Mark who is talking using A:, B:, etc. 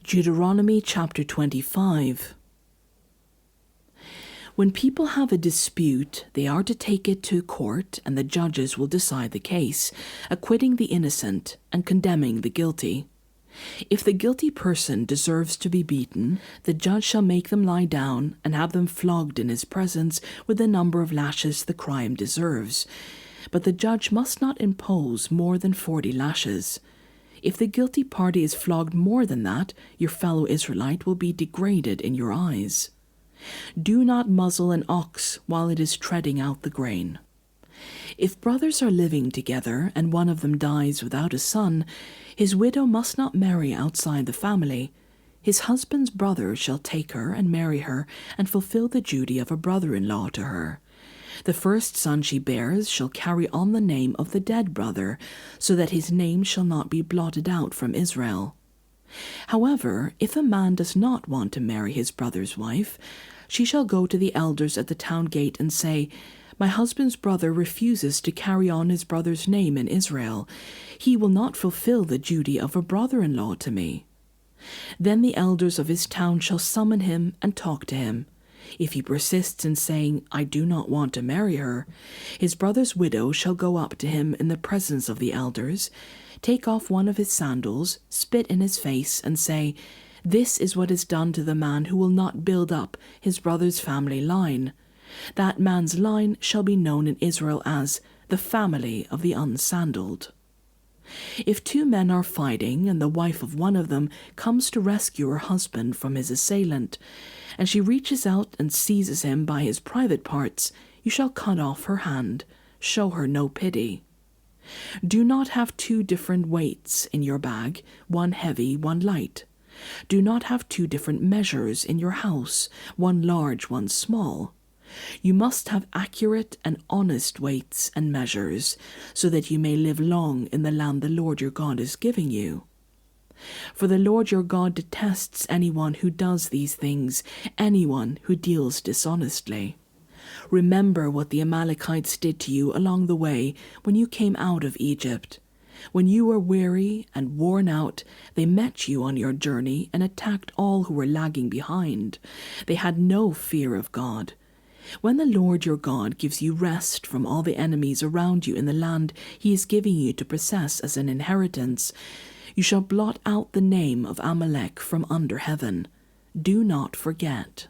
A: Deuteronomy chapter 25. When people have a dispute, they are to take it to court, and the judges will decide the case, acquitting the innocent and condemning the guilty. If the guilty person deserves to be beaten, the judge shall make them lie down and have them flogged in his presence with the number of lashes the crime deserves. But the judge must not impose more than 40 lashes. If the guilty party is flogged more than that, your fellow Israelite will be degraded in your eyes. Do not muzzle an ox while it is treading out the grain. If brothers are living together and one of them dies without a son, his widow must not marry outside the family. His husband's brother shall take her and marry her and fulfill the duty of a brother-in-law to her. The first son she bears shall carry on the name of the dead brother, so that his name shall not be blotted out from Israel. However, if a man does not want to marry his brother's wife, she shall go to the elders at the town gate and say, "My husband's brother refuses to carry on his brother's name in Israel. He will not fulfill the duty of a brother-in-law to me." Then the elders of his town shall summon him and talk to him. If he persists in saying, "I do not want to marry her," his brother's widow shall go up to him in the presence of the elders, take off one of his sandals, spit in his face, and say, "This is what is done to the man who will not build up his brother's family line. That man's line shall be known in Israel as the family of the unsandaled." If two men are fighting, and the wife of one of them comes to rescue her husband from his assailant, and she reaches out and seizes him by his private parts, you shall cut off her hand. Show her no pity. Do not have two different weights in your bag, one heavy, one light. Do not have two different measures in your house, one large, one small. You must have accurate and honest weights and measures, so that you may live long in the land the Lord your God is giving you. For the Lord your God detests anyone who does these things, anyone who deals dishonestly. Remember what the Amalekites did to you along the way when you came out of Egypt. When you were weary and worn out, they met you on your journey and attacked all who were lagging behind. They had no fear of God. When the Lord your God gives you rest from all the enemies around you in the land he is giving you to possess as an inheritance, you shall blot out the name of Amalek from under heaven. Do not forget.